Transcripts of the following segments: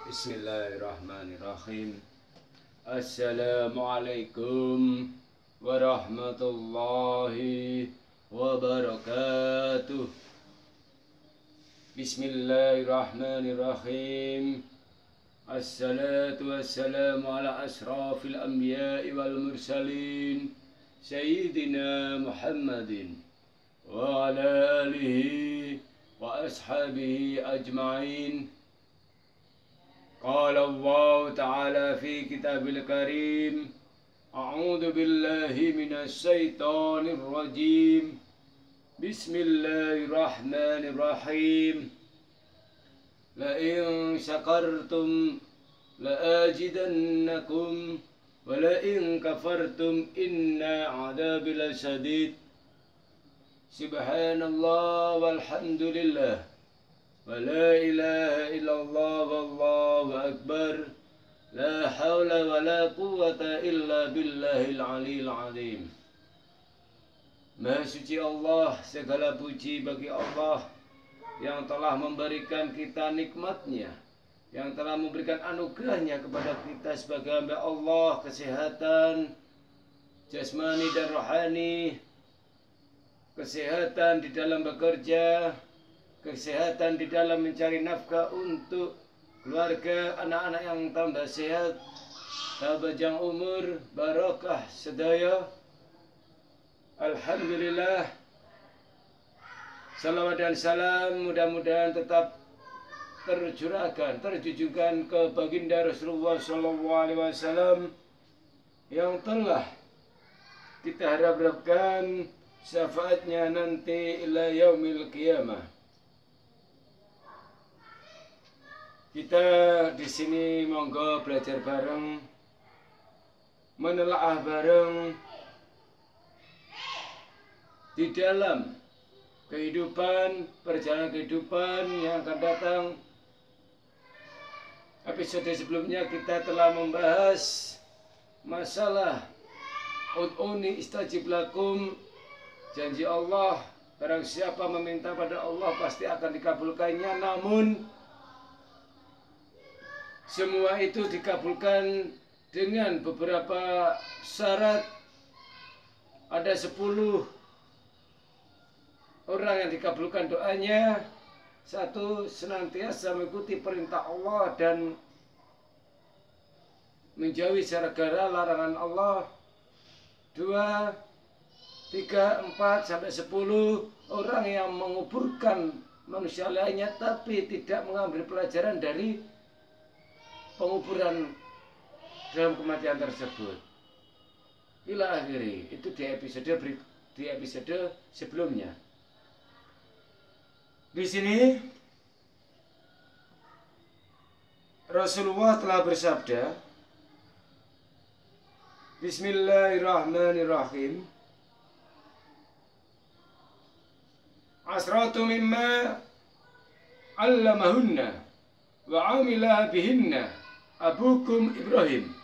Bismillahirrahmanirrahim. Assalamualaikum warahmatullahi wabarakatuh. Bismillahirrahmanirrahim. Assalatu wassalamu ala asrafil anbiya'i wal mursalin Sayyidina Muhammadin wa ala alihi wa ashabihi ajma'in. قال الله تعالى في كتاب الكريم أعوذ بالله من الشيطان الرجيم بسم الله الرحمن الرحيم لئن شكرتم لأزيدنكم ولئن كفرتم إن عذابي لشديد سبحان الله والحمد لله ولا إله إلا الله والله أكبر لا حول ولا قوة إلا بالله العلي العظيم. Maha suci Allah, segala puji bagi Allah yang telah memberikan kita nikmatnya, yang telah memberikan anugerahnya kepada kita sebagai hamba Allah, kesehatan jasmani dan rohani, kesehatan di dalam bekerja, kesehatan di dalam mencari nafkah untuk keluarga, anak-anak yang tambah sehat, panjang umur, barokah sedaya. Alhamdulillah. Salawat dan salam mudah-mudahan tetap terjujukan ke baginda Rasulullah SAW yang telah kita harapkan syafaatnya nanti ila yaumil qiyamah. Kita di sini monggo belajar bareng, menelaah bareng di dalam kehidupan, perjalanan kehidupan yang akan datang. Episode sebelumnya kita telah membahas masalah ud'uni istajib lakum, janji Allah, barang siapa meminta pada Allah pasti akan dikabulkannya. Namun semua itu dikabulkan dengan beberapa syarat. Ada 10 orang yang dikabulkan doanya. 1, senantiasa mengikuti perintah Allah dan menjauhi gara-gara larangan Allah. 2, 3, 4 sampai 10 orang yang menguburkan manusia lainnya tapi tidak mengambil pelajaran dari penguburan dalam kematian tersebut. Ila akhiri, itu di episode sebelumnya. Di sini Rasulullah telah bersabda, Bismillahirrahmanirrahim. Asratu mimma allamahunna wa amila bihinna abukum Ibrahim,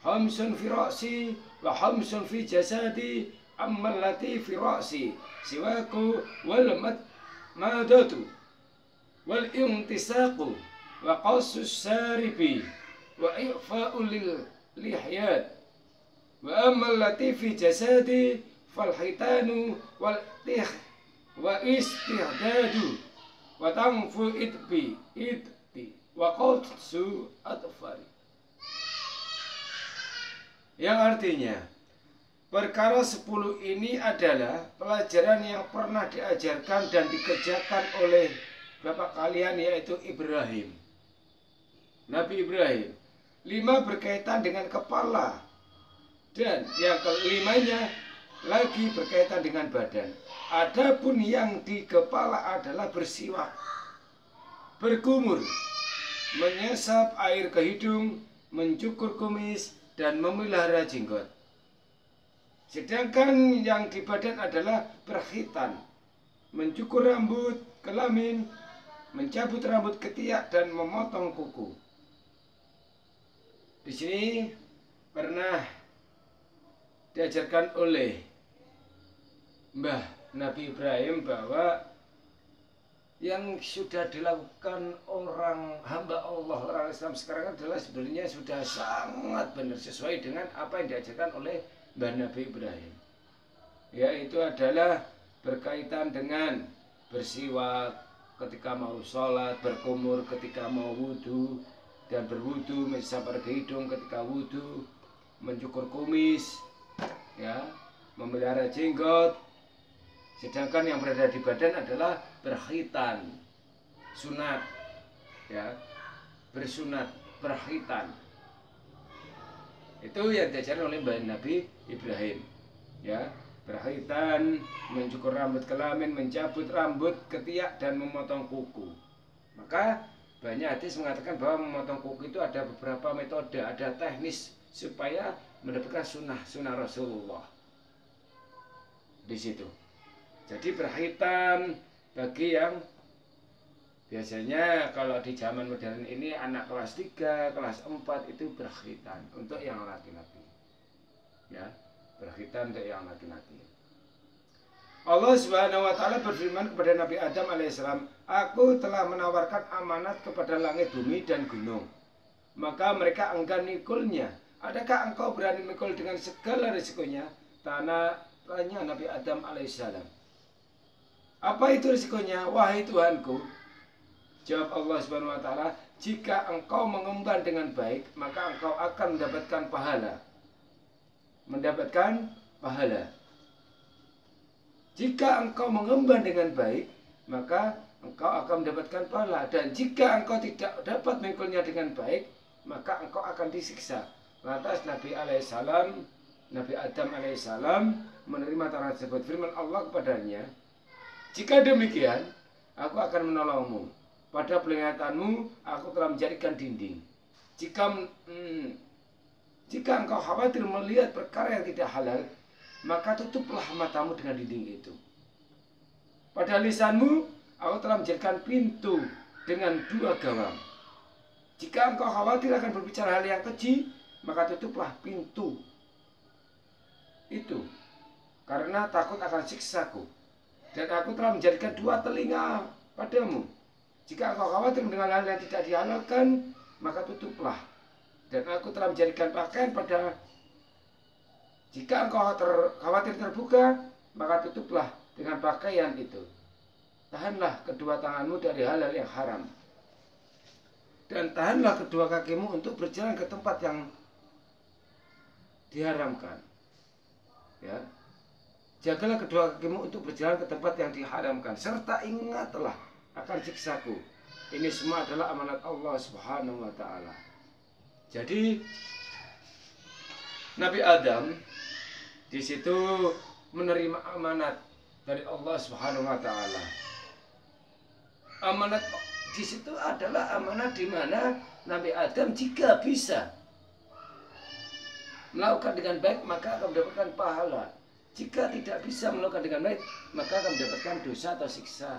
hamsun fi ra'si wa hamsun fi jasadi, ammal lati fi ra'si siwaku wal madatu wal intisaqu wa qassus saribi wa i'fa'ul lihyat, wa ammal lati fi jasadi fal hitanu wal tih wa istihdadu wa tanfu idbi wa qadsu atfari. Yang artinya perkara 10 ini adalah pelajaran yang pernah diajarkan dan dikerjakan oleh bapak kalian, yaitu Ibrahim, Nabi Ibrahim. 5 berkaitan dengan kepala, dan yang kelimanya lagi berkaitan dengan badan. Adapun yang di kepala adalah bersiwak, berkumur, menyesap air ke hidung, mencukur kumis, dan memelihara jenggot. Sedangkan yang di badan adalah berkhitan, mencukur rambut, kelamin, mencabut rambut ketiak, dan memotong kuku. Di sini pernah diajarkan oleh Mbah Nabi Ibrahim bahwa yang sudah dilakukan orang hamba Allah, orang Islam sekarang adalah sebenarnya sudah sangat benar sesuai dengan apa yang diajarkan oleh Mbah Nabi Ibrahim, yaitu adalah berkaitan dengan bersiwak ketika mau sholat, berkumur ketika mau wudhu, dan berwudhu mencapai ke hidung ketika wudhu, mencukur kumis, ya, memelihara jenggot. Sedangkan yang berada di badan adalah berkhitan, sunat, ya, bersunat, berkhitan. Itu yang diajarkan oleh Mbah Nabi Ibrahim, ya, berkhitan, mencukur rambut kelamin, mencabut rambut, ketiak, dan memotong kuku. Maka banyak hadis mengatakan bahwa memotong kuku itu ada beberapa metode, ada teknis supaya mendapatkan sunnah Rasulullah di situ. Jadi berkhitan bagi yang biasanya kalau di zaman modern ini anak kelas 3, kelas 4 itu berkhitan untuk yang laki-laki. Ya, berkhitan untuk yang laki-laki. Allah Subhanahu wa taala berfirman kepada Nabi Adam alaihissalam, "Aku telah menawarkan amanat kepada langit, bumi, dan gunung. Maka mereka enggan mikulnya. Adakah engkau berani mikul dengan segala risikonya?" Tanya Nabi Adam alaihissalam. "Apa itu risikonya, wahai Tuhanku?" Jawab Allah Subhanahu wa taala, "Jika engkau mengemban dengan baik, maka engkau akan mendapatkan pahala." Mendapatkan pahala. Jika engkau mengemban dengan baik, maka engkau akan mendapatkan pahala. Dan jika engkau tidak dapat mengukurnya dengan baik, maka engkau akan disiksa. Lantas Nabi Adam alaihissalam menerima tawaran tersebut. Firman Allah kepadanya, "Jika demikian, aku akan menolongmu. Pada penglihatanmu, aku telah menjadikan dinding. Jika engkau khawatir melihat perkara yang tidak halal, maka tutuplah matamu dengan dinding itu. Pada lisanmu, aku telah menjadikan pintu dengan 2 gawang. Jika engkau khawatir akan berbicara hal yang keji, maka tutuplah pintu itu, karena takut akan siksaku. Dan aku telah menjadikan 2 telinga padamu. Jika engkau khawatir mendengar hal yang tidak dihalalkan, maka tutuplah. Dan aku telah menjadikan pakaian pada. Jika engkau khawatir terbuka, maka tutuplah dengan pakaian itu. Tahanlah kedua tanganmu dari hal-hal yang haram. Dan tahanlah kedua kakimu untuk berjalan ke tempat yang diharamkan. Ya. Jagalah kedua kakimu untuk berjalan ke tempat yang diharamkan. Serta ingatlah akan siksaku. Ini semua adalah amanat Allah Subhanahu wa ta'ala." Jadi Nabi Adam di situ menerima amanat dari Allah Subhanahu wa ta'ala. Amanat di situ adalah amanat di mana Nabi Adam jika bisa melakukan dengan baik maka akan mendapatkan pahala. Jika tidak bisa melakukan dengan baik maka akan mendapatkan dosa atau siksa.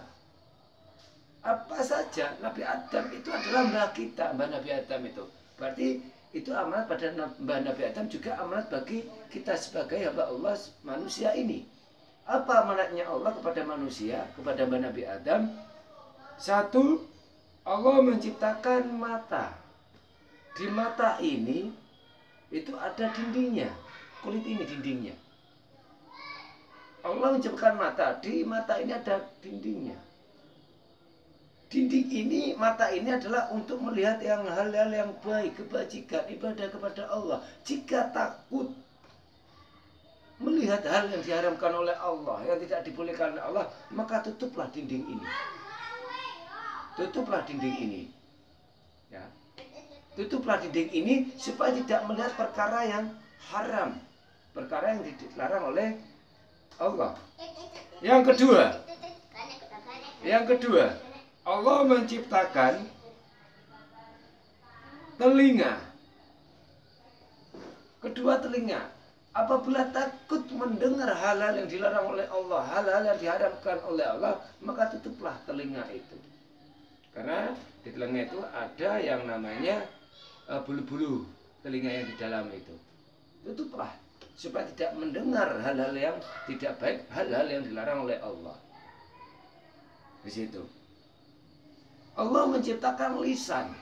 Apa saja Nabi Adam itu adalah mbah kita, mbah Nabi Adam itu. Berarti itu amanat pada mbah Nabi Adam, juga amanat bagi kita sebagai hamba Allah manusia ini. Apa amanatnya Allah kepada manusia, kepada mbah Nabi Adam? 1, Allah menciptakan mata. Di mata ini itu ada dindingnya, kulit ini dindingnya. Allah menciptakan mata, di mata ini ada dindingnya. Dinding ini, mata ini adalah untuk melihat hal-hal yang baik, kebajikan, ibadah kepada Allah. Jika takut melihat hal yang diharamkan oleh Allah, yang tidak dibolehkan oleh Allah, maka tutuplah dinding ini. Tutuplah dinding ini. Ya. Tutuplah dinding ini supaya tidak melihat perkara yang haram, perkara yang dilarang oleh Allah. Yang kedua, Allah menciptakan telinga. Kedua telinga. Apabila takut mendengar hal-hal yang dilarang oleh Allah, hal-hal yang diharamkan oleh Allah, maka tutuplah telinga itu. Karena di telinga itu ada yang namanya bulu-bulu telinga yang di dalam itu. Tutuplah supaya tidak mendengar hal-hal yang tidak baik, hal-hal yang dilarang oleh Allah. Di situ. Allah menciptakan lisan.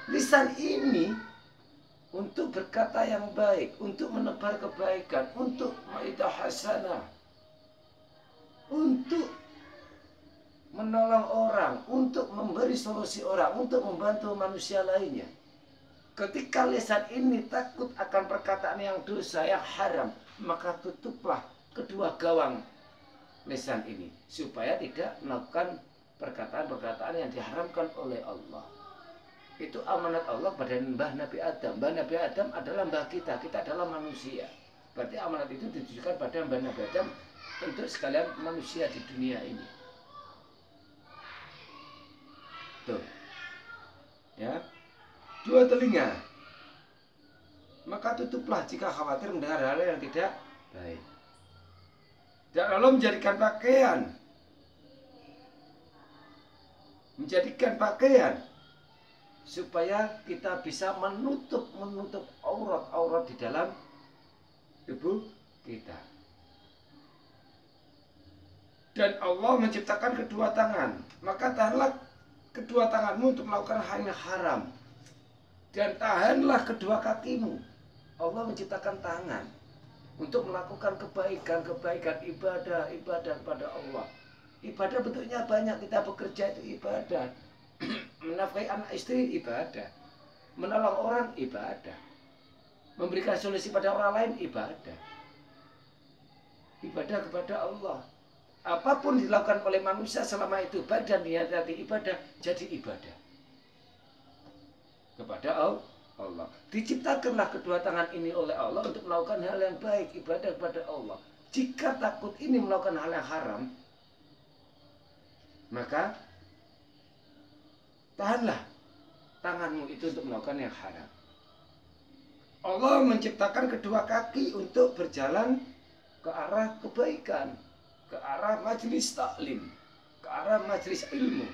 Lisan ini untuk berkata yang baik, untuk menebar kebaikan, untuk maidah hasanah, untuk menolong orang, untuk memberi solusi orang, untuk membantu manusia lainnya. Ketika lisan ini takut akan perkataan yang dosa, yang haram, maka tutuplah kedua gawang lisan ini supaya tidak melakukan perkataan-perkataan yang diharamkan oleh Allah. Itu amanat Allah pada mbah Nabi Adam. Mbah Nabi Adam adalah mbah kita adalah manusia. Berarti amanat itu ditujukan pada mbah Nabi Adam untuk sekalian manusia di dunia ini. Tuh. Ya. Dua telinga. Maka tutuplah jika khawatir mendengar hal yang tidak baik. Dan Allah menjadikan pakaian supaya kita bisa menutup aurat di dalam tubuh kita. Dan Allah menciptakan kedua tangan, maka tahanlah kedua tanganmu untuk melakukan hal yang haram, dan tahanlah kedua kakimu. Allah menciptakan tangan untuk melakukan kebaikan, ibadah kepada Allah. Ibadah bentuknya banyak. Kita bekerja itu ibadah. Menafkahi anak istri ibadah. Menolong orang ibadah. Memberikan solusi pada orang lain ibadah. Ibadah kepada Allah. Apapun dilakukan oleh manusia selama itu baik dan niat-niat ibadah, jadi ibadah kepada Allah. Diciptakanlah kedua tangan ini oleh Allah untuk melakukan hal yang baik, ibadah kepada Allah. Jika takut ini melakukan hal yang haram, maka tahanlah tanganmu itu untuk melakukan yang haram. Allah menciptakan kedua kaki untuk berjalan ke arah kebaikan, ke arah majelis taklim, ke arah majelis ilmu,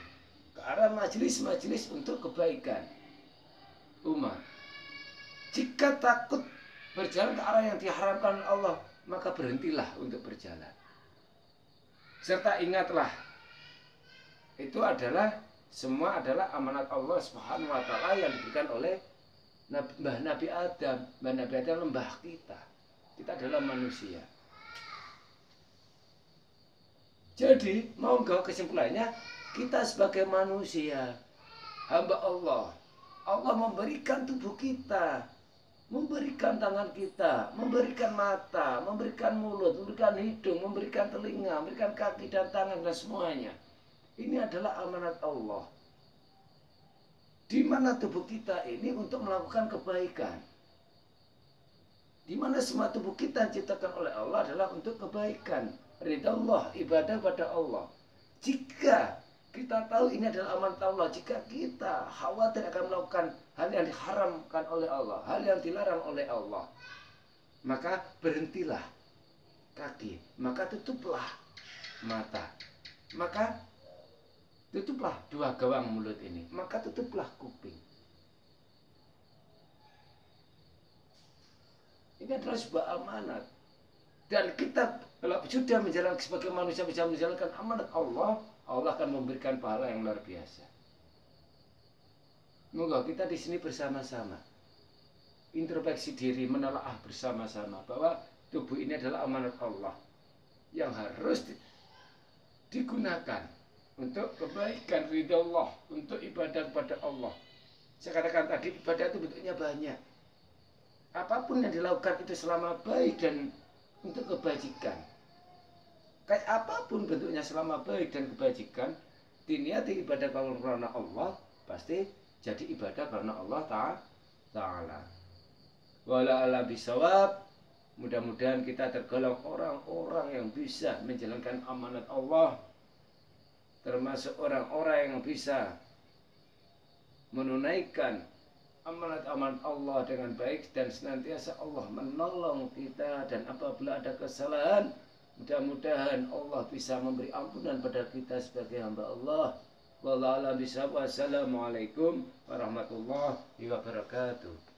ke arah majelis-majelis untuk kebaikan umat. Jika takut berjalan ke arah yang diharamkan Allah, maka berhentilah untuk berjalan. Serta ingatlah, itu adalah semua adalah amanat Allah Subhanahu wa taala yang diberikan oleh mbah Nabi Adam. Mbah Nabi Adam mbah kita. Kita adalah manusia. Jadi, mau enggak kesimpulannya, kita sebagai manusia, hamba Allah, Allah memberikan tubuh kita, memberikan tangan kita, memberikan mata, memberikan mulut, memberikan hidung, memberikan telinga, memberikan kaki dan tangan dan semuanya. Ini adalah amanat Allah. Di mana tubuh kita ini untuk melakukan kebaikan. Di mana semua tubuh kita diciptakan oleh Allah adalah untuk kebaikan. Ridha Allah, ibadah pada Allah. Jika kita tahu ini adalah amanat Allah, jika kita khawatir akan melakukan hal yang diharamkan oleh Allah, hal yang dilarang oleh Allah, maka berhentilah kaki, maka tutuplah mata, maka tutuplah dua gawang mulut ini, maka tutuplah kuping. Ini adalah sebuah amanat. Dan kita kalau sudah menjalankan sebagai manusia bisa menjalankan amanat Allah, Allah akan memberikan pahala yang luar biasa. Moga kita di sini bersama-sama introspeksi diri, menelaah bersama-sama bahwa tubuh ini adalah amanat Allah yang harus digunakan untuk kebaikan ridha Allah, untuk ibadah kepada Allah. Saya katakan tadi, ibadah itu bentuknya banyak. Apapun yang dilakukan itu selama baik dan untuk kebajikan. Kayak apapun bentuknya selama baik dan kebajikan, diniati ibadah karena Allah, pasti jadi ibadah karena Allah Ta'ala. Wala ala bisawab. Mudah-mudahan kita tergolong orang-orang yang bisa menjalankan amanat Allah, termasuk orang-orang yang bisa menunaikan amanat-amanat Allah dengan baik, dan senantiasa Allah menolong kita. Dan apabila ada kesalahan, mudah-mudahan Allah bisa memberi ampunan pada kita sebagai hamba Allah. Wallahu a'lam bishawab. Wassalamualaikum warahmatullahi wabarakatuh.